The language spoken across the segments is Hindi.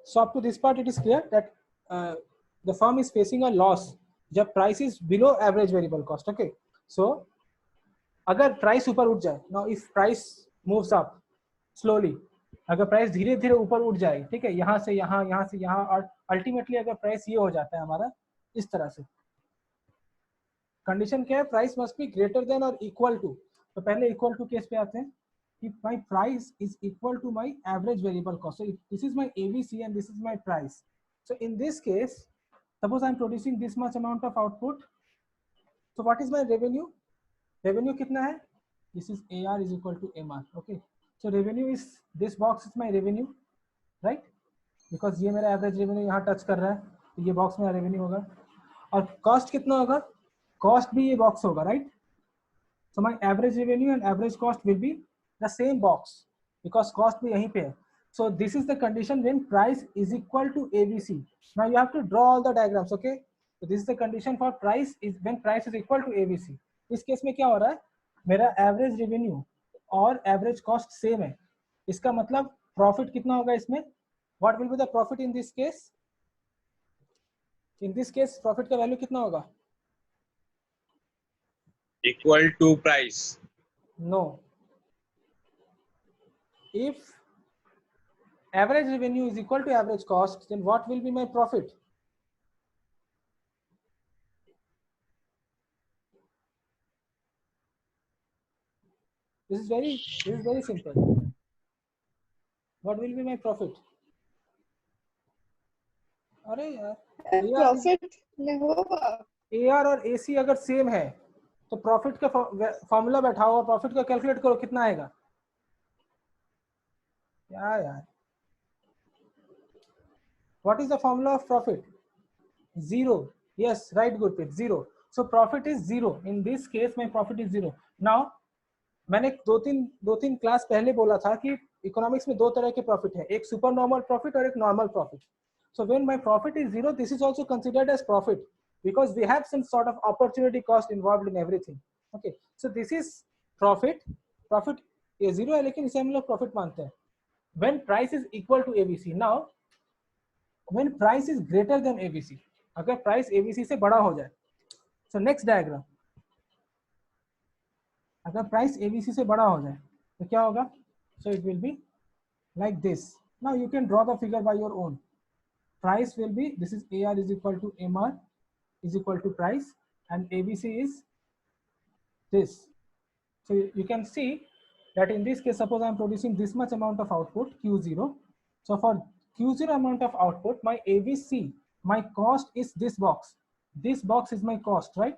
So up to this part, it is clear that the firm is facing a loss जब price is below average variable cost. Okay, so अगर price ऊपर उठ जाए, now if price moves up slowly, अगर प्राइस धीरे धीरे ऊपर उठ जाए, ठीक है, यहाँ से यहाँ, यहाँ से यहाँ, और अल्टीमेटली अगर प्राइस ये हो जाता है हमारा इस तरह से, कंडीशन क्या है, price must be greater than और इक्वल टू. तो पहले इक्वल टू केस पे आते हैं कि my price is equal to my average variable cost. So this is my ABC and this is my price. So in this case suppose I am producing this much amount of output. So what is my revenue? Revenue कितना है? This is AR is equal to MR. Okay, so revenue is this box is my revenue, right, because ये मेरा एवरेज रेवेन्यू यहाँ टच कर रहा है, तो ये बॉक्स मेरा रेवेन्यू होगा. और कॉस्ट कितना होगा? कॉस्ट भी ये बॉक्स होगा, right. So my average revenue and average cost will be the same box because cost भी यहीं पे है. So this is the condition when price is equal to ABC. Now you have to draw all the diagrams. Okay, so this is the condition for price is when price is equal to ABC. इस केस में क्या हो रहा है, मेरा एवरेज रेवेन्यू और एवरेज कॉस्ट सेम है. इसका मतलब प्रॉफिट कितना होगा इसमें? What will be the profit in this case? In this case profit का वैल्यू कितना होगा? Equal to price. No, if average revenue is equal to average cost, then what will be my profit? This is very simple. What will be my profit? अरे यार, प्रॉफिट में होगा AR और AC अगर सेम है तो प्रॉफिट का फॉर्मूला बैठाओ और प्रॉफिट का कैलकुलेट करो, कितना आएगा? क्या यार, what is the formula of profit? Zero. Yes, right, Gurpreet, zero. So profit is zero. In this case my profit is zero. Now मैंने दो तीन क्लास पहले बोला था कि इकोनॉमिक्स में दो तरह के प्रॉफिट है, एक सुपर नॉर्मल प्रॉफिट और एक normal profit. So when my profit is zero, this is also considered as profit because we have some sort of opportunity cost involved in everything. Okay, so this is profit. Profit ये zero है लेकिन इसे हम लोग profit मानते हैं. When price is equal to ABC. Now when price is greater than ABC, अगर price ABC से बड़ा हो जाए, so next diagram, अगर price ABC से बड़ा हो जाए तो क्या होगा? So it will be like this. Now you can draw the figure by your own. Price will be, this is AR is equal to MR is equal to price and ABC is this. So you can see that in this case, suppose I am producing this much amount of output Q0. So for Q0 amount of output, my ABC, my cost is this box. This box is my cost, right?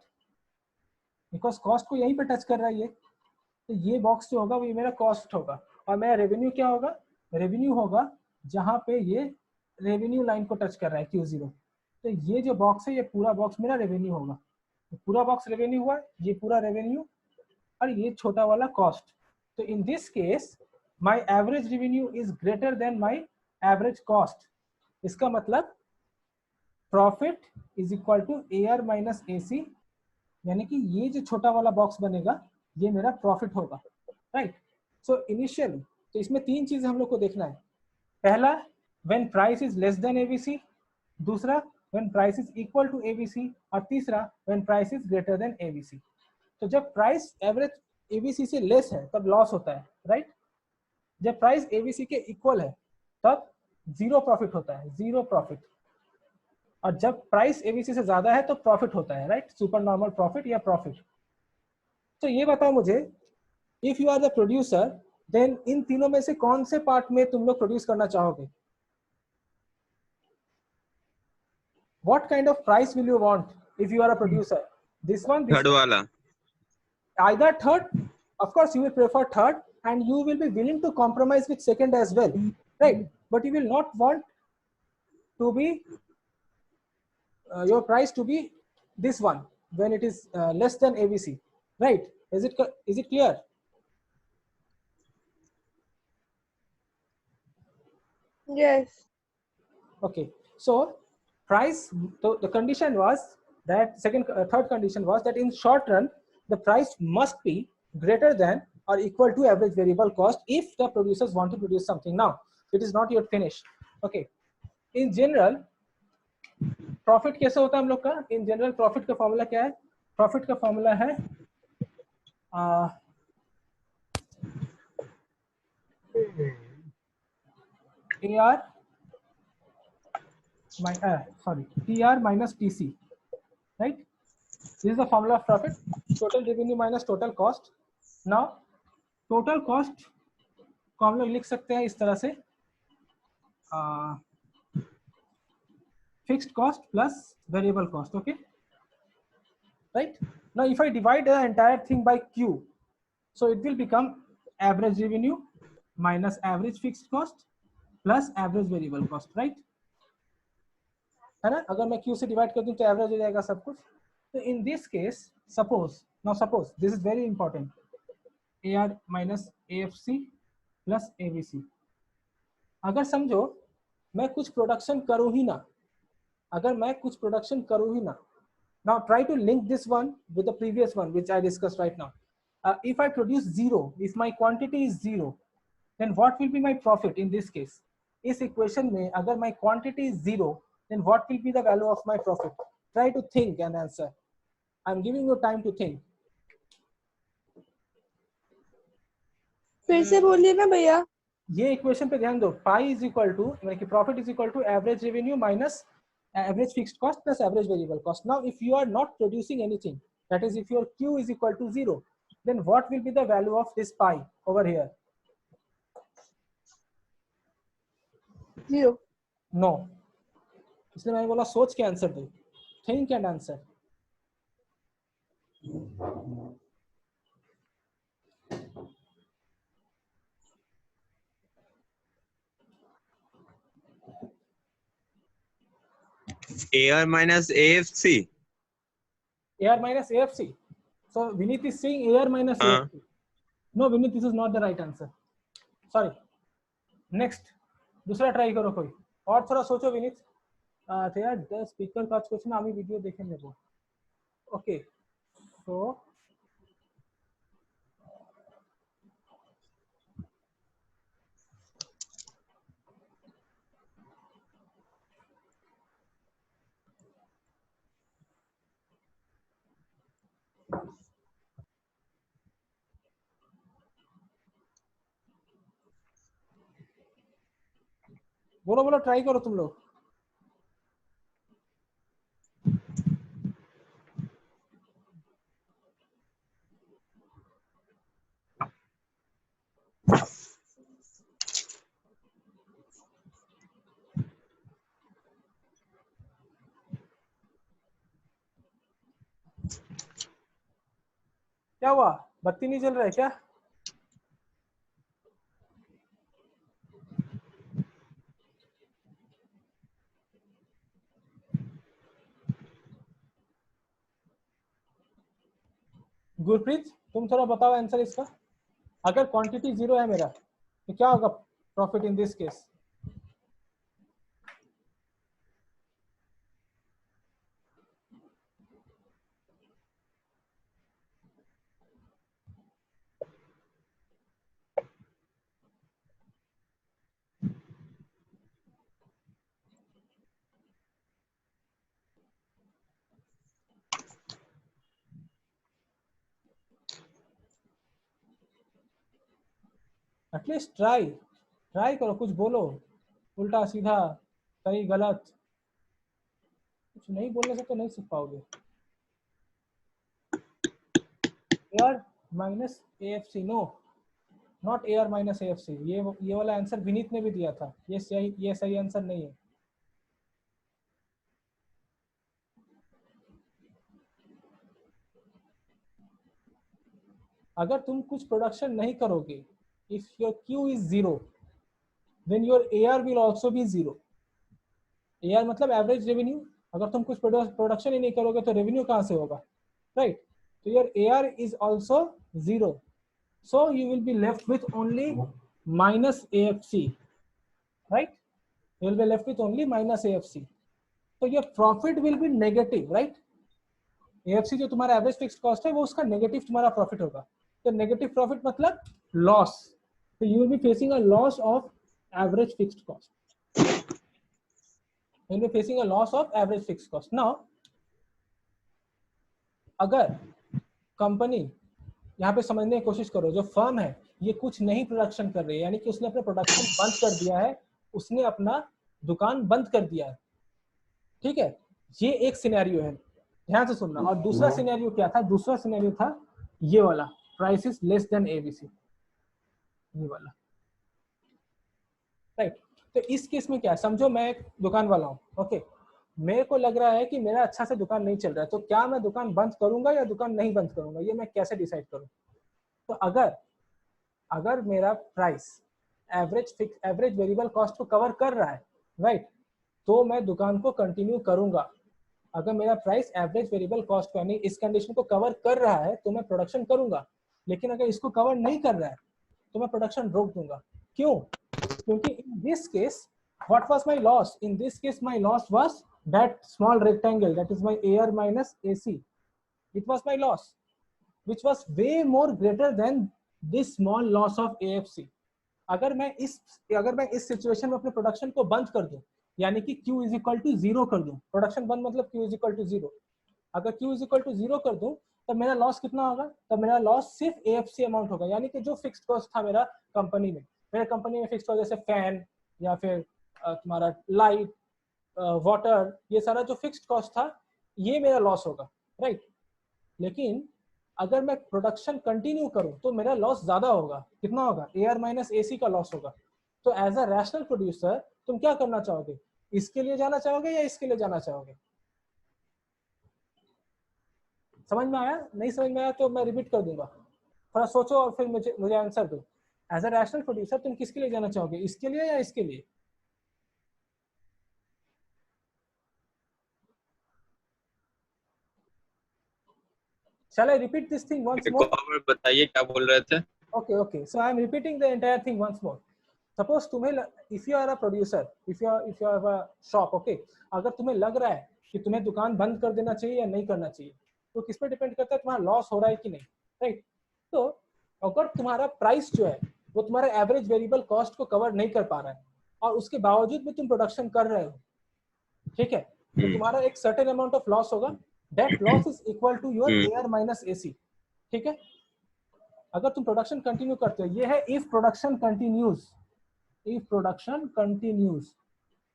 Because cost को यहीं पे टच कर रहा है ये, तो ये बॉक्स जो होगा वो ये मेरा कॉस्ट होगा. और मेरा रेवेन्यू क्या होगा? रेवेन्यू होगा जहाँ पे ये रेवेन्यू लाइन को टच कर रहा है Q0. तो ये जो बॉक्स है ये पूरा बॉक्स मेरा रेवेन्यू होगा. तो पूरा बॉक्स रेवेन्यू हुआ, ये पूरा रेवेन्यू और ये छोटा वाला कॉस्ट. तो in this case my average revenue is greater than my average cost. इसका मतलब profit is equal to AR minus AC, यानी कि ये जो छोटा वाला बॉक्स बनेगा ये मेरा प्रॉफिट होगा, राइट. सो इनिशियली तो इसमें तीन चीजें हम लोग को देखना है. पहला, when price is less than ABC. दूसरा, when price is equal to ABC. और तीसरा, when price is greater than ABC. तो जब प्राइस एवरेज ABC से लेस है तब लॉस होता है, राइट. जब प्राइस ABC के इक्वल है तब जीरो प्रॉफिट होता है, जीरो प्रॉफिट. और जब प्राइस ABC से ज्यादा है तो प्रॉफिट होता है, राइट, सुपर नॉर्मल प्रॉफिट या प्रॉफिट. तो ये बताओ मुझे, if you are the producer, then इन तीनों में से कौन से पार्ट में तुम लोग प्रोड्यूस करना चाहोगे? What kind of price will you want if you are a producer? This one, this third वाला. either third, of course you will prefer third, and you will be willing to compromise with second as well, right? But you will not want to be your price to be this one when it is less than ABC, right? Is it clear? yes Okay, so price, so the condition was that third condition was that in short run the price must be greater than or equal to average variable cost if the producers want to produce something. Now it is not yet finished. Okay, in general profit कैसे होता है हम लोग का? इन जनरल प्रॉफिट का फॉर्मूला क्या है? प्रॉफिट का फॉर्मूला है AR sorry TR minus TC, right? This is the formula of profit. Total revenue minus total cost. Now total cost को हम लोग लिख सकते हैं इस तरह से, fixed cost plus variable cost. Okay, right? Now if I divide the entire thing by Q, so it will become average revenue minus average fixed cost plus average variable cost, right? है ना? अगर मैं Q से डिवाइड कर दूं तो एवरेज हो जाएगा सब कुछ. तो in this case suppose this is very important, AR minus AFC plus ABC. अगर समझो मैं कुछ प्रोडक्शन करूं ही ना, अगर मैं कुछ प्रोडक्शन करूं ही ना, now try to link this one with the previous one which I discussed right now. If I produce zero, if my quantity is zero, then what will be my profit in this case? इस equation में अगर my quantity is zero, then what will be the value of my profit? Try to think and answer. I'm giving you time to think. फिर से बोलिए ना भैया. ये इक्वेशन पे ध्यान दो. पाई इज इक्वल टू, मतलब कि profit is equal to average revenue minus average fixed cost plus average variable cost. Now if you are not producing anything, that is if your Q is equal to 0, then what will be the value of this pi over here? 0. No, इसलिए मैंने बोला सोच के आंसर दो. Think and answer. AR minus AFC. AR minus AFC. So Vineet is saying AR minus AFC. No Vineet, this is not the right answer. Sorry. Next, दूसरा ट्राई करो कोई और, थोड़ा सोचो विनीत. तो यार द स्पीकर का क्वेश्चन आमी वीडियो देखे मेरे को. ओके सो बोलो बोलो, ट्राई करो तुम लोग. क्या हुआ, बत्ती नहीं जल रहा है क्या? गुरप्रीत तुम थोड़ा बताओ आंसर इसका. अगर क्वांटिटी 0 है मेरा तो क्या होगा profit in this case? At least try करो, कुछ बोलो, उल्टा सीधा सही गलत, कुछ नहीं बोलने से तो नहीं सीख पाओगे. AR minus AFC, no not AR minus AFC. ये वाला आंसर विनीत ने भी दिया था, ये सही आंसर नहीं है. अगर तुम कुछ प्रोडक्शन नहीं करोगे, if your Q is 0, then your AR will also be 0. AR मतलब एवरेज रेवेन्यू. अगर तुम कुछ प्रोडक्शन ही नहीं करोगे तो रेवेन्यू कहाँ से होगा, राइट? तो your AR is also 0. So you will be left with only minus AFC, right? You will be left with only minus AFC. So your profit will be negative, right? AFC जो तुम्हारा एवरेज फिक्स्ड कॉस्ट है वो उसका नेगेटिव तुम्हारा प्रॉफिट होगा. तो नेगेटिव प्रॉफिट मतलब loss. So you will be facing a loss of average fixed cost. you'll be facing a loss of average fixed cost. Now अगर कंपनी, यहाँ पे समझने की कोशिश करो, जो फर्म है ये कुछ नहीं प्रोडक्शन कर रही है, यानी कि उसने अपना प्रोडक्शन बंद कर दिया है, उसने अपना दुकान बंद कर दिया है, ठीक है, ये एक सिनेरियो है, ध्यान से सुनना। और दूसरा सिनेरियो क्या था? दूसरा सिनेरियो था ये वाला, price is less then ABC, ये वाला, राइट। तो इस केस में क्या है, समझो मैं एक दुकान वाला हूँ, ओके, मेरे को लग रहा है कि मेरा अच्छा से दुकान नहीं चल रहा है, तो क्या मैं दुकान बंद करूंगा या दुकान नहीं बंद करूंगा, ये मैं कैसे डिसाइड करूं? तो अगर मेरा प्राइस एवरेज वेरिएबल कॉस्ट को कवर कर रहा है, राइट, तो मैं दुकान को कंटिन्यू करूंगा। अगर मेरा प्राइस एवरेज वेरिएबल कॉस्ट यानी इस कंडीशन को कवर कर रहा है तो मैं प्रोडक्शन करूंगा, लेकिन अगर इसको कवर नहीं कर रहा है तो मैं प्रोडक्शन रोक दूंगा। क्यों? क्योंकि इन this case what was my loss? In this case my loss was that small rectangle, that is my AR minus AC. It was my loss, which was way more greater than this small loss of AFC. अगर मैं इस सिचुएशन में अपने प्रोडक्शन को बंद कर दूं, यानी कि Q इज इक्वल टू 0 कर दूं, प्रोडक्शन बंद मतलब Q इज इक्वल टू 0, अगर Q इज इक्वल टू 0 कर दूं तब मेरा लॉस कितना होगा? तब मेरा लॉस सिर्फ AFC अमाउंट होगा, यानी कि जो फिक्स्ड कॉस्ट था मेरा कंपनी में फिक्स्ड कॉस्ट जैसे फैन या फिर तुम्हारा लाइट, वाटर, ये सारा जो फिक्स्ड कॉस्ट था ये मेरा लॉस होगा, राइट। लेकिन अगर मैं प्रोडक्शन कंटिन्यू करूं तो मेरा लॉस ज्यादा होगा, कितना होगा? AR माइनस AC का लॉस होगा। तो एज अ रैशनल प्रोड्यूसर तुम क्या करना चाहोगे? इसके लिए जाना चाहोगे या इसके लिए जाना चाहोगे? समझ में आया? नहीं समझ में आया तो मैं रिपीट कर दूंगा, थोड़ा सोचो और फिर मुझे आंसर दो। एज अ रैशनल प्रोड्यूसर तुम किसके लिए जाना चाहोगे, इसके लिए या इसके लिए? Shall I repeat this thing once more? बताइए क्या बोल रहे थे? Okay. So I am repeating the entire thing once more. Suppose तुम्हें, if you are a producer, if you have a shop, okay, अगर तुम्हें लग रहा है कि तुम्हें दुकान बंद कर देना चाहिए या नहीं करना चाहिए, तो किस पे डिपेंड करता है? तुम्हारा लॉस हो रहा है कि नहीं, राइट। तो अगर तुम्हारा प्राइस जो है वो तुम्हारा एवरेज वेरिएबल कॉस्ट को कवर नहीं कर पा रहा है और उसके बावजूद भी तुम प्रोडक्शन कर रहे हो, ठीक है, तो तुम्हारा एक सर्टेन अमाउंट ऑफ लॉस होगा, that loss is equal to your AR minus AC, ठीक है। अगर तुम प्रोडक्शन कंटिन्यू करते हो, ये है if production continues,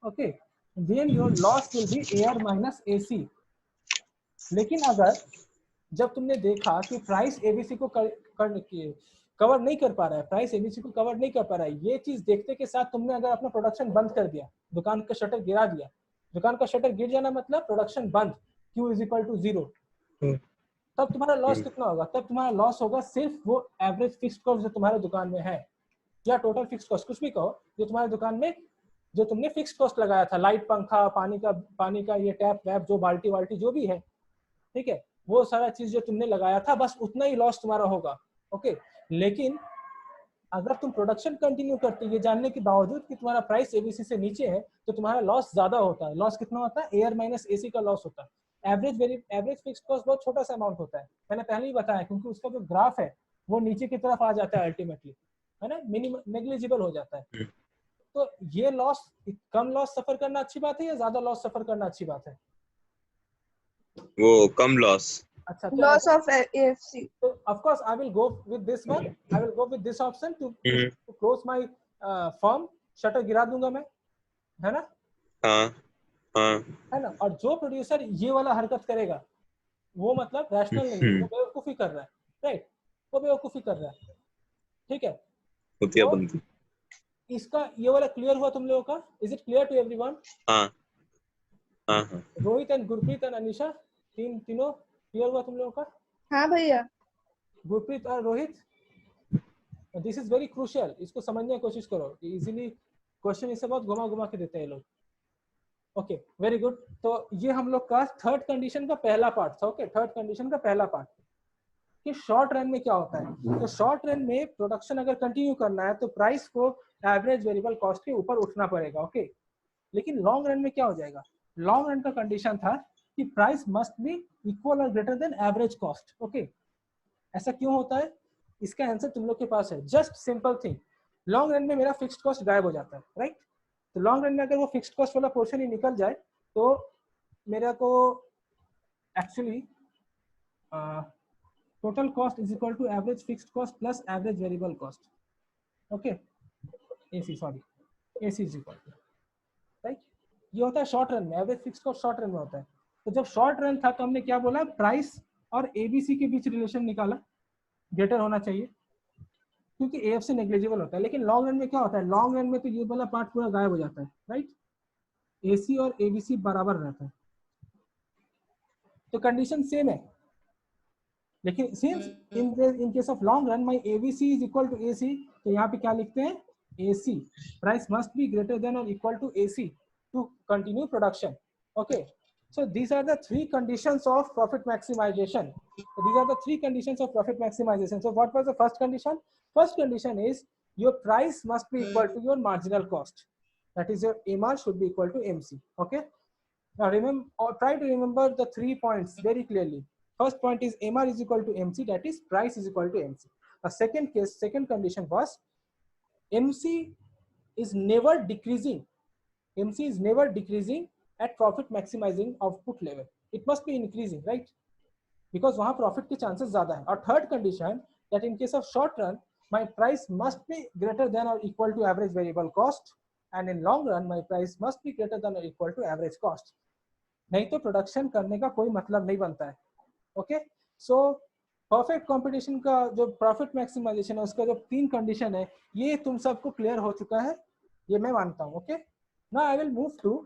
okay, then your loss will be AR minus AC। लेकिन अगर जब तुमने देखा कि प्राइस ABC को कवर नहीं कर पा रहा है, प्राइस ABC को कवर नहीं कर पा रहा है, ये चीज देखते के साथ तुमने अगर अपना प्रोडक्शन बंद कर दिया, दुकान का शटर गिरा दिया, दुकान का शटर गिर जाना मतलब प्रोडक्शन बंद, Q इज इक्वल टू 0, तब तुम्हारा लॉस कितना होगा? तब तुम्हारा लॉस होगा सिर्फ वो एवरेज फिक्स्ड कॉस्ट जो तुम्हारे दुकान में है, या टोटल फिक्स्ड कॉस्ट, कुछ भी कहो, जो तुम्हारे दुकान में जो तुमने फिक्स्ड कॉस्ट लगाया था, लाइट, पंखा, पानी का ये टैप वैप, जो बाल्टी जो भी है, ठीक है, वो सारा चीज जो तुमने लगाया था, बस उतना ही लॉस तुम्हारा होगा, ओके। लेकिन अगर तुम प्रोडक्शन कंटिन्यू करते हो ये जानने के बावजूद कि तुम्हारा प्राइस ABC से नीचे है, तो तुम्हारा लॉस ज्यादा होता है। लॉस कितना होता है? AR माइनस AC का लॉस होता है। एवरेज फिक्स्ड कॉस्ट बहुत छोटा सा अमाउंट होता है, मैंने पहले ही बताया, क्योंकि उसका जो ग्राफ है वो नीचे की तरफ आ जाता है अल्टीमेटली, है ना, नेग्लिजिबल हो जाता है। तो ये लॉस, कम लॉस सफर करना अच्छी बात है या ज्यादा लॉस सफर करना अच्छी बात है? वो कम लॉस। अच्छा, Loss of AFC. So of course I will go with this one, I will go with this option to close my firm, shutter गिरा दूंगा मैं, है ना? हाँ है ना। और जो प्रोड्यूसर ये वाला हरकत करेगा वो मतलब रैशनल नहीं है, वो बेवकूफी कर रहा है, राइट, वो बेवकूफी कर रहा है, ठीक है। तो इसका ये वाला क्लियर हुआ तुम लोगों का? Is it clear to everyone? हाँ। रोहित एंड गुरप्रीत एंड अनीशा, तीनों क्लियर हुआ तुम लोगों का? हाँ भैया। गुरप्रीत और Rohit, this is very crucial, इसको समझने की कोशिश करो, इजीली क्वेश्चन इसे बहुत घुमा के देते हैं लोग। Okay, very good. तो ये हम लोग का थर्ड कंडीशन का पहला पार्ट था, ओके, थर्ड कंडीशन का पहला पार्ट कि शॉर्ट रन में क्या होता है। तो शॉर्ट रन में प्रोडक्शन अगर कंटिन्यू करना है तो प्राइस को एवरेज वेरिएबल कॉस्ट के ऊपर उठना पड़ेगा, ओके। लेकिन लॉन्ग रन में क्या हो जाएगा? लॉन्ग रन का कंडीशन था कि प्राइस मस्ट बी इक्वल और greater than average cost, okay. ऐसा क्यों होता है? इसका आंसर तुम लोग के पास है, just simple thing, long run में मेरा फिक्स्ड कॉस्ट गायब हो जाता है, राइट। तो लॉन्ग रन में अगर वो फिक्स्ड कॉस्ट वाला पोर्शन ही निकल जाए तो मेरा को actually total cost is equal to average fixed cost plus average variable cost. Okay, AC sorry AC is equal to right. ये होता है शॉर्ट रन में, average fixed cost short run में होता है. तो जब शॉर्ट रन था तो हमने क्या बोला, प्राइस और एबीसी के बीच रिलेशन निकाला, ग्रेटर होना चाहिए क्योंकि एफ से नेग्लिजिबल होता है. लेकिन लॉन्ग रन में क्या होता है, लॉन्ग रन में तो ये वाला पार्ट पूरा गायब हो जाता है राइट. एसी और एबीसी बराबर रहता है. तो कंडीशन सेम है, लेकिन since in case of long run my ABC is equal to AC, तो यहाँ पे क्या लिखते हैं, AC price must be greater than और equal to AC to continue production. Okay, so these are the three conditions of profit maximization. So these are the three conditions of profit maximization. So what was the first condition? First condition is your price must be equal to your marginal cost, that is your MR should be equal to MC. Okay, now remember or try to remember the 3 points very clearly. First point is MR is equal to MC, that is price is equal to MC. The second case, second condition was MC is never decreasing. MC is never decreasing at profit maximizing output level. It must be increasing, right? Because वहाँ profit के chances ज़्यादा हैं. और third condition that in case of short run, my price must be greater than or equal to average variable cost, and in long run my price must be greater than or equal to average cost. नहीं तो production करने का कोई मतलब नहीं बनता है. Okay, so perfect competition का जो profit maximization है उसका जो 3 condition है, ये तुम सबको clear हो चुका है, ये मैं मानता हूँ. Okay, now I will move to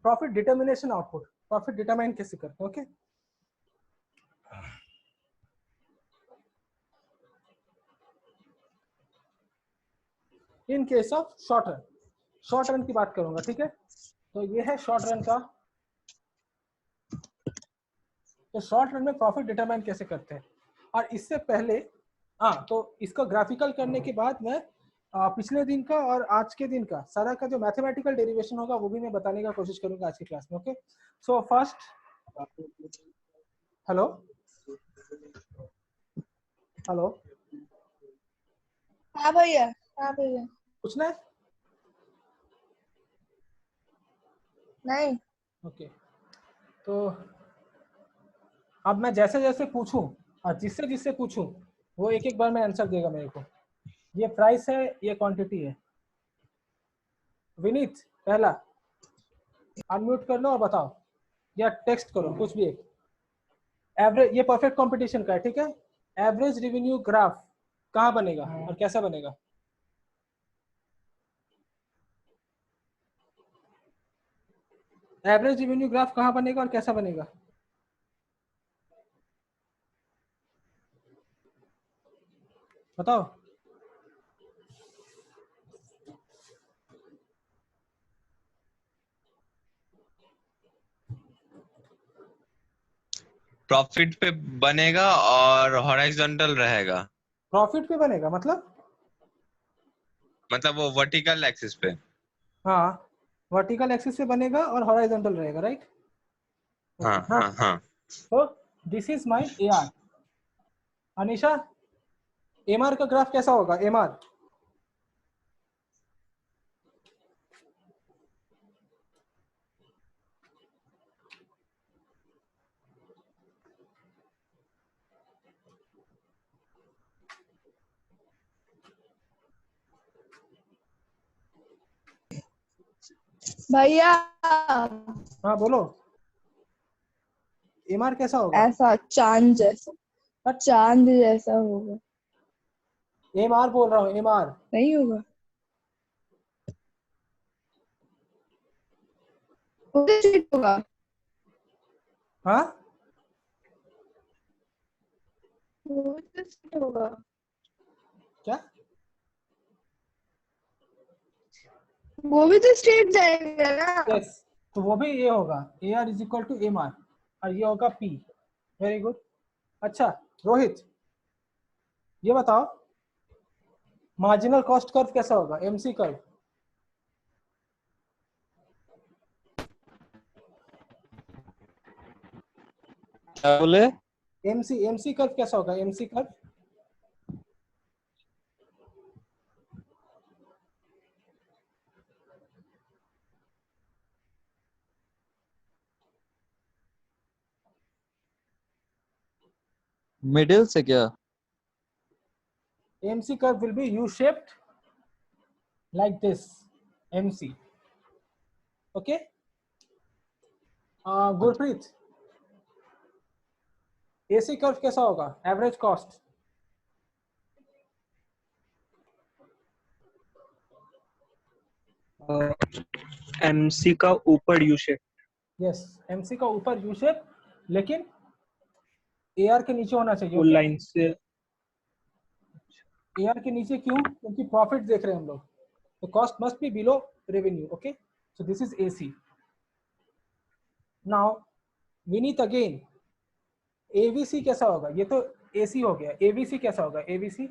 profit determination output. Profit determine कैसे करते हैं. Okay, in case of short run, short run की बात करूंगा. ठीक है, तो ये है short run का. तो short run में profit determine कैसे करते हैं, और इससे पहले तो इसको ग्राफिकल करने के बाद मैं पिछले दिन का और आज के दिन का सारा का जो मैथमेटिकल डेरिवेशन होगा वो भी मैं बताने का कोशिश करूंगा आज की क्लास में. Okay, so first, hello hello, हाँ भैया, हाँ भैया. पूछना है? नहीं. ओके, तो अब मैं जैसे जैसे पूछूं और जिससे जिससे पूछूं वो एक एक बार में आंसर देगा मेरे को. ये प्राइस है, ये क्वांटिटी है. विनीत पहला अनम्यूट कर लो और बताओ या टेक्स्ट करो कुछ भी एक. एवरेज, ये परफेक्ट कंपटीशन का है. ठीक है, एवरेज रेवेन्यू ग्राफ कहाँ बनेगा और कैसा बनेगा? एवरेज रेवेन्यू ग्राफ कहाँ बनेगा और कैसा बनेगा? बताओ. प्रॉफिट पे बनेगा और हॉरिजॉन्टल रहेगा. प्रॉफिट पे बनेगा मतलब मतलब वो वर्टिकल एक्सिस पे. हाँ, वर्टिकल एक्सिस पे बनेगा और हॉरिजॉन्टल रहेगा. राइट. हाँ हाँ हाँ. तो this is my AR. Anisha, MR का ग्राफ कैसा होगा? एमआर भैया हाँ बोलो. एमआर कैसा होगा? ऐसा चांद जैसा, चांद जैसा होगा. एमआर बोल रहा हूँ, एमआर. नहीं होगा. होगा. हाँ, होगा. क्या? वो भी तो स्ट्रेट जाएगा ना. यस, तो वो भी ये होगा, AR is equal to MR और ये होगा P. Very good. अच्छा रोहित, ये बताओ मार्जिनल कॉस्ट कर्व कैसा होगा? MC curve. क्या बोले? एमसी कर्व कैसा होगा? एमसी कर्व मिडिल से क्या? MC curve will be U-shaped like this. MC. Okay. Gurpreet, AC curve कैसा होगा? Average cost. MC का ऊपर U shape. Yes. MC का ऊपर U-shape, लेकिन AR के नीचे होना चाहिए. Full Okay? लाइन से AR के नीचे क्यों? क्योंकि प्रॉफिट देख रहे हैं हम लोग. तो cost must be below revenue. Okay, so this is AC. Now Vineet again, AVC कैसा होगा? ये तो AC हो गया. AVC कैसा होगा? AVC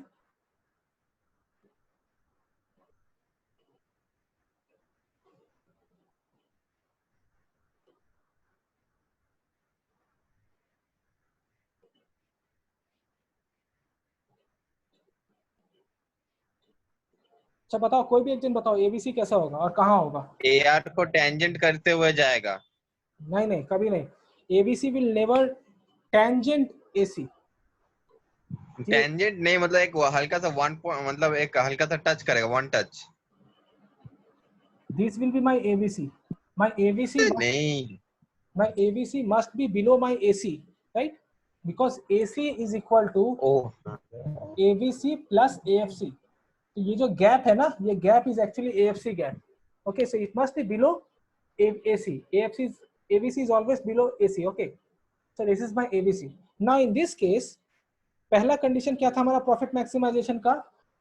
अच्छा बताओ, कोई भी एक दिन बताओ ABC कैसा होगा और कहाँ होगा? AR को टेंजेंट करते हुए जाएगा। नहीं नहीं, कभी नहीं. ABC will never tangent AC. Tangent नहीं, मतलब एक हल्का सा वन पॉइंट, मतलब एक हल्का सा टच करेगा, one touch. This will be my ABC. My ABC नहीं, my ABC must be below my AC, right? Because AC is equal to oh ABC plus AFC. तो ये जो गैप है ना, ये gap is actually AFC gap. Okay, so it must be below AC. ABC is always below AC. Okay, so this is my ABC. Now in this case, पहला कंडीशन क्या था हमारा प्रॉफिट मैक्सिमाइजेशन का?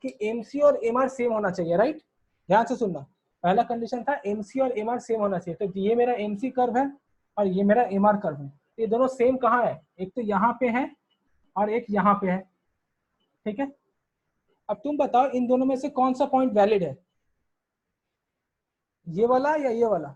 कि MC और MR सेम होना चाहिए, राइट? ध्यान से सुनना. पहला कंडीशन था MC और MR सेम होना चाहिए. तो ये मेरा MC कर्व है और ये मेरा MR कर्व है. ये दोनों सेम कहाँ है? एक तो यहाँ पे है और एक यहाँ पे है. ठीक है, अब तुम बताओ इन दोनों में से कौन सा पॉइंट वैलिड है? ये वाला या ये वाला?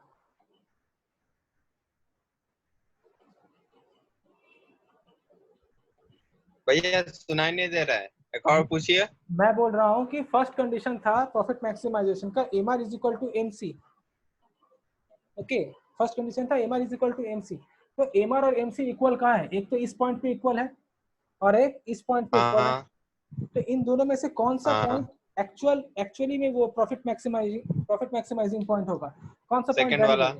भैया सुनाई नहीं दे रहा है, एक और पूछिए। मैं बोल रहा हूं कि फर्स्ट कंडीशन था प्रॉफिट मैक्सिमाइजेशन का MR is equal to MC. Okay, first condition था MR is equal to MC. तो MR और MC इक्वल कहाँ है? एक तो इस पॉइंट पे इक्वल है और एक इस पॉइंट पे इक्वल है. हाँ तो इन दोनों में से कौन सा हाँ, पॉइंट एक्चुअली में वो प्रॉफिट मैक्सिमाइजिंग पॉइंट होगा? कौन सा पॉइंट? सेकंड वाला।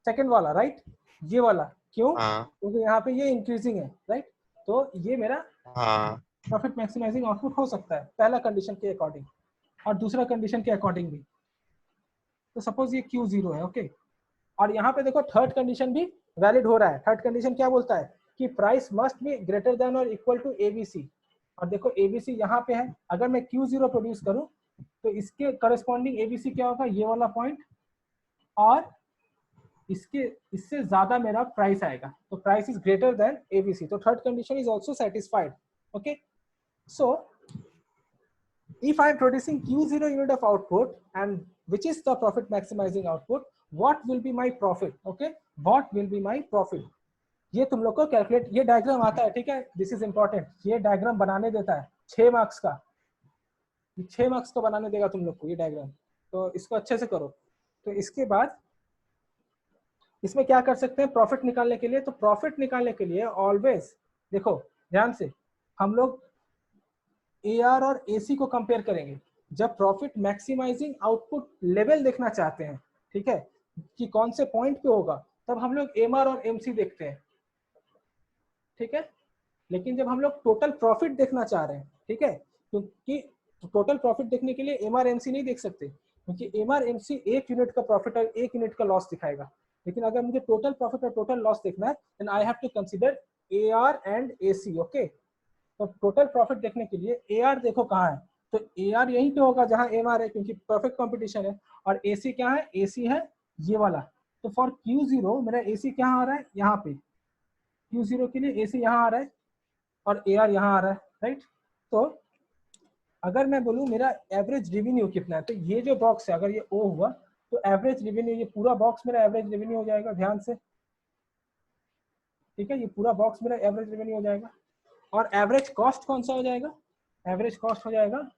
सेकंड वाला, राइट? ये वाला. क्यों? हाँ क्योंकि यहाँ पे ये इंक्रीजिंग है, राइट? तो ये मेरा हाँ, प्रॉफिट मैक्सिमाइजिंग आउटपुट हो सकता है पहला कंडीशन के अकॉर्डिंग और दूसरा कंडीशन के अकॉर्डिंग भी. तो सपोज ये Q0 है. ओके, और यहाँ पे देखो थर्ड कंडीशन भी वैलिड हो रहा है. थर्ड कंडीशन क्या बोलता है? कि price must be greater than और इक्वल टू ABC. और देखो ABC यहाँ पे है. अगर मैं Q0 प्रोड्यूस करूँ तो इसके करस्पॉन्डिंग ABC क्या होगा? ये वाला पॉइंट, और इससे ज्यादा मेरा प्राइस आएगा. तो price is greater than ABC. तो third condition is also satisfied. Okay, so if I am producing Q0 unit of output and which is the profit maximizing output, what will be my profit? Okay, what will be my profit? ये तुम लोग को कैलकुलेट, ये डायग्राम आता है. ठीक है, दिस इज इंपॉर्टेंट. ये डायग्राम बनाने देता है 6 मार्क्स का. 6 मार्क्स का बनाने देगा तुम लोग को ये डायग्राम. तो इसको अच्छे से करो. तो इसके बाद इसमें क्या कर सकते हैं प्रॉफिट निकालने के लिए? तो प्रॉफिट निकालने के लिए ऑलवेज देखो ध्यान से, हम लोग AR और AC को कंपेयर करेंगे जब प्रॉफिट मैक्सिमाइजिंग आउटपुट लेवल देखना चाहते हैं. ठीक है, कि कौन से पॉइंट पे होगा, तब हम लोग MR और MC देखते हैं. ठीक है, लेकिन जब हम लोग टोटल प्रॉफिट देखना चाह रहे हैं, ठीक है, क्योंकि टोटल प्रॉफिट देखने के लिए MR MC नहीं देख सकते, क्योंकि MR MC एक यूनिट का प्रॉफिट और एक यूनिट का लॉस दिखाएगा. लेकिन अगर मुझे टोटल प्रॉफिट और टोटल लॉस देखना है, then I have to consider AR and AC. Okay, तो टोटल प्रॉफिट देखने के लिए AR देखो कहाँ है? तो AR यहीं पे होगा जहां MR है, क्योंकि परफेक्ट कंपटीशन है. और AC क्या है? AC है ये वाला. तो फॉर Q0 मेरा AC क्या आ रहा है? यहाँ पे. Q0 के लिए AC यहाँ आ रहा है और AR यहाँ आ रहा है, राइट? तो अगर मैं बोलूँ मेरा एवरेज रेवेन्यू कितना है, तो ये जो बॉक्स है अगर ये O हुआ तो एवरेज रेवेन्यू, ये पूरा बॉक्स मेरा एवरेज रेवेन्यू हो जाएगा. ध्यान से, ठीक है, ये पूरा बॉक्स मेरा एवरेज रेवेन्यू हो जाएगा। और एवरेज कॉस्ट कौन सा हो जाएगा? एवरेज कॉस्ट हो जाएगा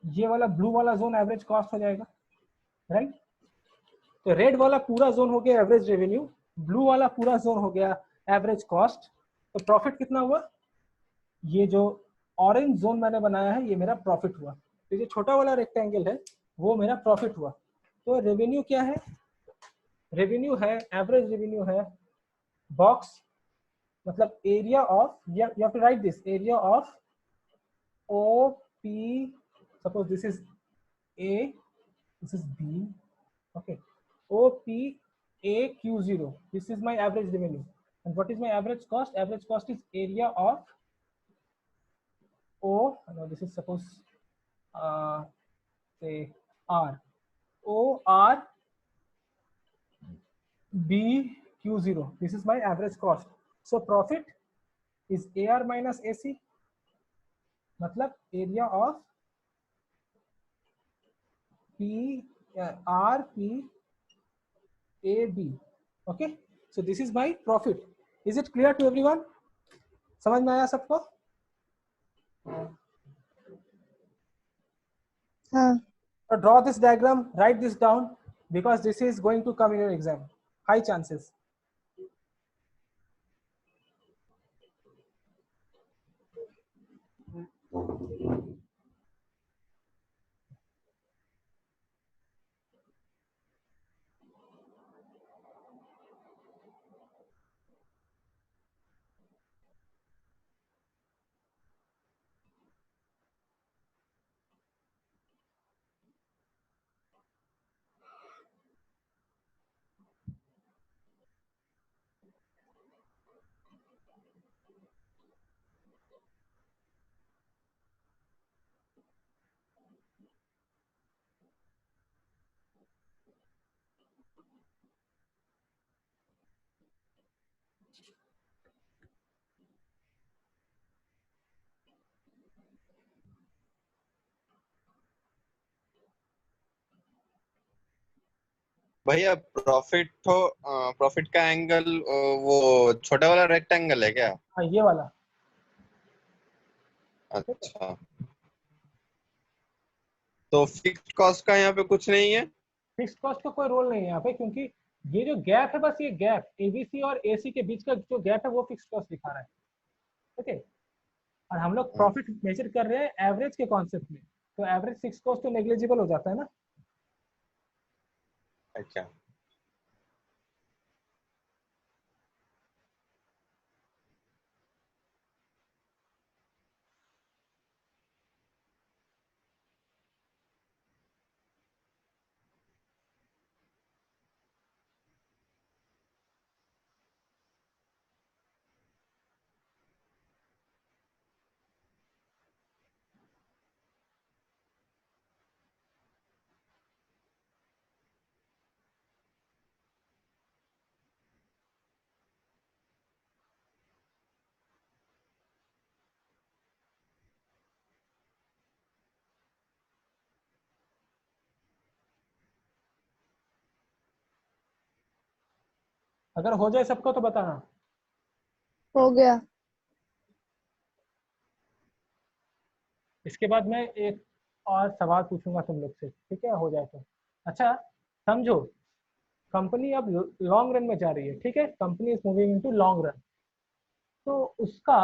ये वाला ब्लू वाला जोन, एवरेज कॉस्ट हो जाएगा, राइट। तो रेड वाला पूरा जोन हो गया एवरेज रेवेन्यू, ब्लू वाला पूरा जोन हो गया एवरेज कॉस्ट। तो प्रॉफिट कितना हुआ? ये जो ऑरेंज जोन मैंने बनाया है ये मेरा प्रॉफिट हुआ। तो ये छोटा वाला रेक्टेंगल है वो मेरा प्रॉफिट हुआ। तो रेवेन्यू क्या है? रेवेन्यू है, एवरेज रेवेन्यू है बॉक्स, मतलब area of, you have to write this, area of OP, suppose this is A, this is B, okay, OPAQ0, this is my average revenue. And what is my average cost? Average cost is area of O, no, this is suppose say R, ORBQ0, this is my average cost. So profit is AR minus AC, मतलब area of P R P A B, okay, so this is my profit. Is it clear to everyone? समझ में आया सबको? हाँ। So draw this diagram, write this down because this is going to come in your exam, high chances. भैया प्रॉफिट तो प्रॉफिट का एंगल वो छोटा वाला रेक्टेंगल है क्या? हाँ ये वाला। अच्छा, तो फिक्स्ड कॉस्ट का यहाँ पे कुछ नहीं है? फिक्स्ड कॉस्ट का कोई रोल नहीं है यहाँ पे, क्योंकि ये जो गैप है बस ये गैप एबीसी और एसी के बीच का जो गैप है वो फिक्स्ड कॉस्ट दिखा रहा है, ओके। और हम लोग प्रॉफिट मेजर कर रहे हैं एवरेज के कॉन्सेप्ट में, तो एवरेज फिक्स्ड कॉस्ट तो नेग्लिजिबल हो जाता है ना। अच्छा, अगर हो जाए सबको तो बताना। हो गया। इसके बाद मैं एक और सवाल पूछूंगा तुम लोग से, ठीक है, हो जाए तो। अच्छा समझो, कंपनी अब लॉन्ग रन में जा रही है, ठीक है, company is moving into long run. तो उसका,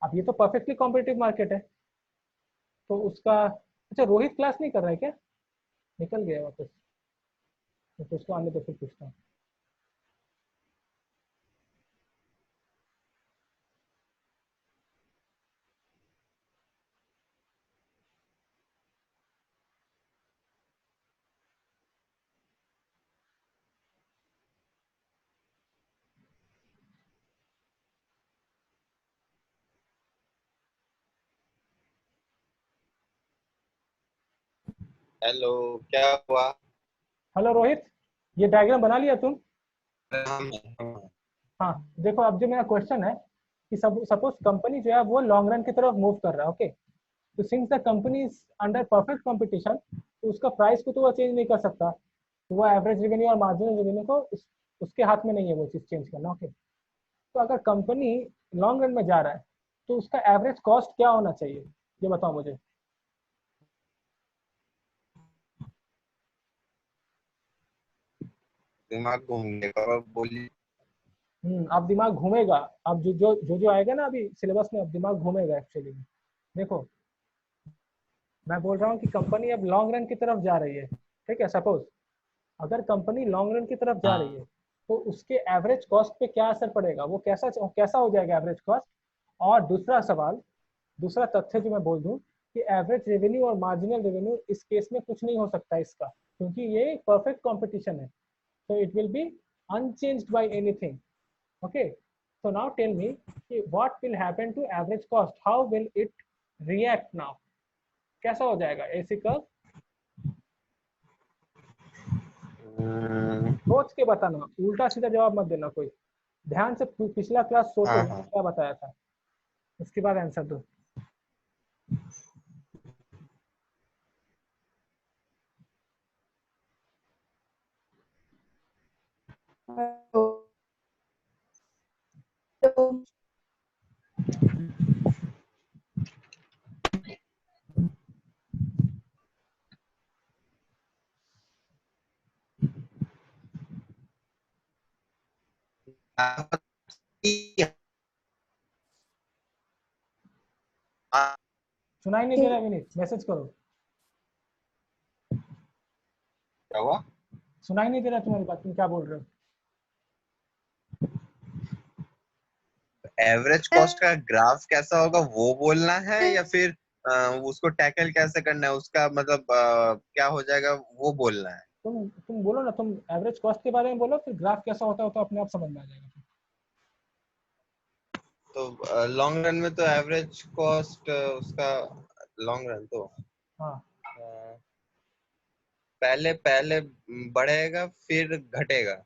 अब ये तो परफेक्टली कॉम्पिटिटिव मार्केट है, तो उसका, अच्छा रोहित क्लास नहीं कर रहा है क्या? निकल गया वापस, तो उसको आने दो फिर पूछता हूँ। हेलो, क्या हुआ? हेलो रोहित, ये डायग्राम बना लिया तुम? हाँ, हाँ देखो, अब जो मेरा क्वेश्चन है कि सपोज कंपनी जो है वो लॉन्ग रन की तरफ मूव कर रहा है, ओके। तो since the company is under perfect competition, तो उसका प्राइस को तो वो चेंज नहीं कर सकता, तो वो एवरेज रेवेन्यू और मार्जिनल रेवेन्यू को उसके हाथ में नहीं है वो चीज़ चेंज करना। ओके, तो अगर कंपनी लॉन्ग रन में जा रहा है तो उसका एवरेज कॉस्ट क्या होना चाहिए, ये बताओ मुझे। दिमाग घूम गया, बोलिए। अब दिमाग घूमेगा, अब जो आएगा ना अभी सिलेबस में, अब दिमाग घूमेगा एक्चुअली में। देखो मैं बोल रहा हूँ कि कंपनी अब लॉन्ग रन की तरफ जा रही है, ठीक है। सपोज अगर कंपनी लॉन्ग रन की तरफ जा रही है तो उसके एवरेज कॉस्ट पे क्या असर पड़ेगा, वो कैसा कैसा हो जाएगा एवरेज कॉस्ट। और दूसरा सवाल, दूसरा तथ्य जो मैं बोल दूं कि एवरेज रेवेन्यू और मार्जिनल रेवेन्यू इस केस में कुछ नहीं हो सकता इसका, क्योंकि ये परफेक्ट कंपटीशन है। so it will be unchanged by anything. Okay, so now tell me what will happen to average cost, how will it react now, कैसा हो जाएगा ऐसे कर्व। सोच के बताना, उल्टा सीधा जवाब मत देना कोई, ध्यान से पिछला क्लास सोचो हाँ मैंने हाँ। क्या बताया था, उसके बाद आंसर दो। तो सुनाई नहीं दे रहा विनीत, मैसेज करो। क्या हुआ? सुनाई नहीं दे रहा तुम्हारी बात, तुम क्या बोल रहे हो। एवरेज कॉस्ट का ग्राफ कैसा होगा वो बोलना है, या फिर उसको टैकल कैसे करना है, उसका मतलब क्या हो जाएगा वो बोलना है? तुम बोलो ना, तुम एवरेज कॉस्ट के बारे में बोलो, फिर ग्राफ कैसा होता है तो अपने आप समझ में आ जाएगा। तो लॉन्ग रन में तो एवरेज कॉस्ट उसका, लॉन्ग रन तो हाँ, अ, पहले पहले बढ़ेगा फिर घटेगा।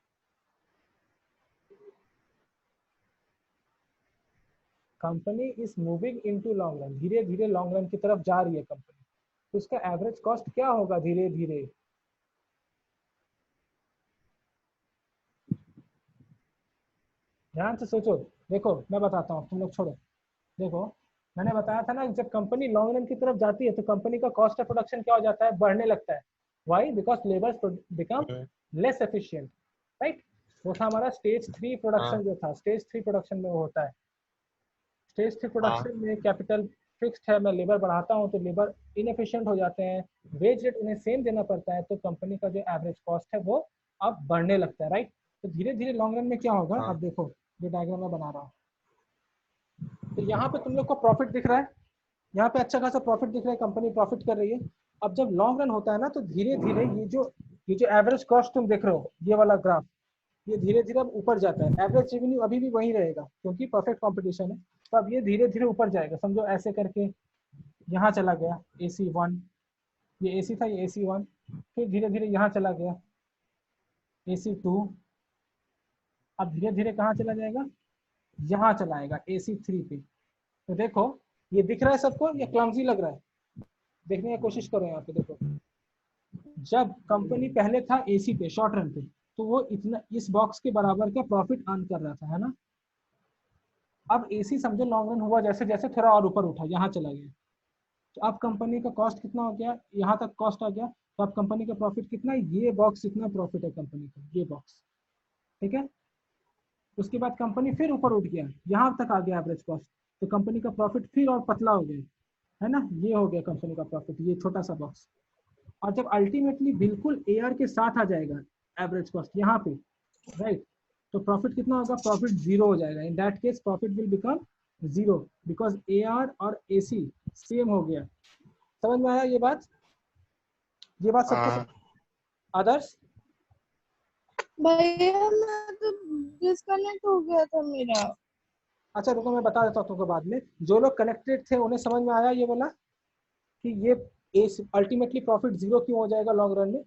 Company is moving into long run, धीरे धीरे लॉन्ग रन की तरफ जा रही है कंपनी, तो उसका एवरेज कॉस्ट क्या होगा धीरे धीरे। ध्यान से सोचो, देखो मैं बताता हूँ, तुम लोग छोड़ो। देखो मैंने बताया था ना, जब कंपनी लॉन्ग रन की तरफ जाती है तो कंपनी का कॉस्ट ऑफ प्रोडक्शन क्या हो जाता है, बढ़ने लगता है। Why? Because labour become less efficient, right. वो था हमारा स्टेज 3 हाँ प्रोडक्शन, जो था स्टेज 3 प्रोडक्शन में वो होता है। स्टेज 3 हाँ प्रोडक्शन में कैपिटल फिक्स्ड है, मैं लेबर बढ़ाता हूँ तो लेबर इनएफिशिएंट हो जाते हैं, वेज रेट उन्हें सेम देना पड़ता है, तो कंपनी का जो एवरेज कॉस्ट है वो अब बढ़ने लगता है, राइट। तो धीरे धीरे लॉन्ग रन में क्या होगा, हाँ अब देखो जो डायग्राम मैं बना रहा हूँ, तो यहाँ पे तुम लोग को प्रॉफिट दिख रहा है, यहाँ पे अच्छा खासा प्रॉफिट दिख रहा है, कंपनी प्रॉफिट कर रही है। अब जब लॉन्ग रन होता है ना तो धीरे धीरे ये जो एवरेज कॉस्ट तुम देख रहे हो, ये वाला ग्राफ, ये धीरे धीरे अब ऊपर जाता है। एवरेज रेवेन्यू अभी भी वही रहेगा क्योंकि परफेक्ट कंपटीशन है, तो अब ये धीरे धीरे ऊपर जाएगा। समझो ऐसे करके यहाँ चला गया AC1, ये AC था, ये AC1, फिर धीरे धीरे यहाँ चला गया AC2, अब धीरे धीरे कहाँ चला जाएगा, यहाँ चलाएगा AC3 पे। तो देखो ये दिख रहा है सबको, ये क्लमजी लग रहा है, देखने की कोशिश करो यहाँ पे। देखो जब कंपनी पहले था AC पे शॉर्ट रन पे, तो वो इतना इस बॉक्स के बराबर का प्रॉफिट अर्न कर रहा था, है ना। अब AC समझो लॉन्ग रन हुआ, जैसे जैसे थोड़ा और ऊपर उठा, यहाँ चला गया, तो अब कंपनी का कॉस्ट कितना हो गया, यहाँ तक कॉस्ट आ गया, तो अब कंपनी का प्रॉफिट कितना है, ये बॉक्स इतना प्रॉफिट है कंपनी का, ये बॉक्स, ठीक है। उसके बाद कंपनी फिर ऊपर उठ गया, यहाँ तक आ गया एवरेज कॉस्ट, तो कंपनी का प्रॉफिट फिर और पतला हो गया, है ना, ये हो गया कंपनी का प्रॉफिट, ये छोटा सा बॉक्स। और जब अल्टीमेटली बिल्कुल AR के साथ आ जाएगा एवरेज कॉस्ट यहाँ पे, राइट, तो प्रॉफिट कितना होगा, प्रॉफिट जीरो हो जाएगा। In that case profit will become zero, because AR और AC सेम हो गया। समझ में आया ये बात, ये बात सबको हाँ। आदर्श। भैया मैं तो डिस्कनेक्ट हो गया था मेरा। अच्छा रुको मैं बता देता हूँ तुमको बाद में, जो लोग कनेक्टेड थे उन्हें समझ में आया ये बोला कि ये अल्टीमेटली प्रॉफिट जीरो क्यों हो जाएगा लॉन्ग रन में।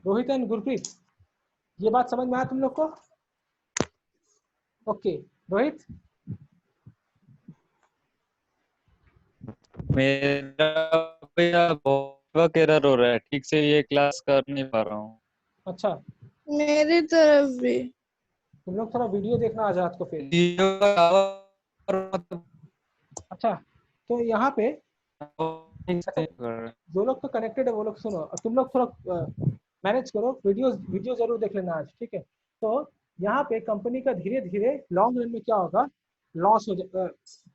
रोहित एंड गुरप्रीत, ये बात समझ में आया तुम लोग को। ओके रोहित, मेरा भैया बहुत एरर हो रहा है, ठीक से ये क्लास कर नहीं पा रहा हूँ। अच्छा, मेरी तरफ भी। तुम लोग थोड़ा वीडियो देखना आज रात को फिर। जियो का टावर मतलब अच्छा, तो यहाँ पे ठीक से नहीं कर रहा है। जो लोग तो कनेक्टेड है वो लोग सुनो, और तुम लोग थोड़ा मैनेज करो, वीडियो जरूर देख लेना आज, ठीक है। तो यहाँ पे कंपनी का धीरे धीरे लॉन्ग रन में क्या होगा, लॉस हो जाएगा,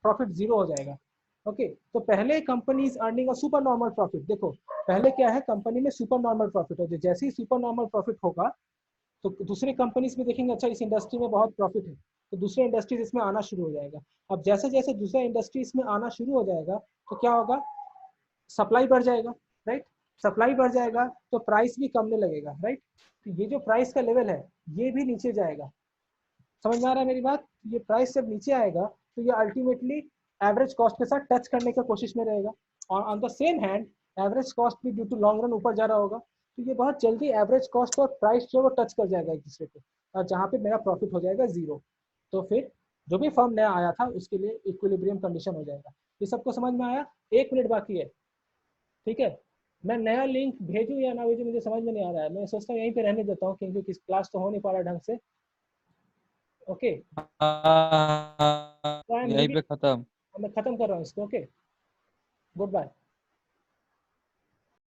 प्रॉफिट जीरो हो जाएगा। ओके, तो पहले company is earning a super normal profit. देखो पहले क्या है, कंपनी में सुपर नॉर्मल प्रॉफिट हो, जैसे ही सुपर नॉर्मल प्रॉफिट होगा तो दूसरे कंपनीज में देखेंगे अच्छा इस इंडस्ट्री में बहुत प्रॉफिट है, तो दूसरे इंडस्ट्रीज इसमें आना शुरू हो जाएगा। अब जैसे जैसे दूसरा इंडस्ट्री इसमें आना शुरू हो जाएगा तो क्या होगा, सप्लाई बढ़ जाएगा, राइट। सप्लाई बढ़ जाएगा तो प्राइस भी कमने लगेगा, राइट। तो ये जो प्राइस का लेवल है ये भी नीचे जाएगा। समझ में आ रहा है मेरी बात? ये प्राइस जब नीचे आएगा तो ये अल्टीमेटली एवरेज कॉस्ट के साथ टच करने की कोशिश में रहेगा, और on the same hand average cost भी ड्यू टू लॉन्ग रन ऊपर जा रहा होगा, तो ये बहुत जल्दी एवरेज कॉस्ट और प्राइस जो वो टच कर जाएगा एक दूसरे को, और जहाँ पे मेरा प्रॉफिट हो जाएगा जीरो। तो फिर जो भी फर्म नया आया था उसके लिए इक्विलिब्रियम कंडीशन हो जाएगा। ये सबको समझ में आया? 1 मिनट बाकी है, ठीक है। मैं नया लिंक भेजूं या ना भेजूं मुझे समझ में नहीं आ रहा है, मैं सोचता हूँ यहीं पे रहने देता हूँ क्योंकि क्लास तो हो नहीं पा रहा ढंग से। ओके, हाँ, तो आई एम यहीं लीविंग, पे खत्म। मैं खत्म कर रहा हूँ इसको। Okay, good bye.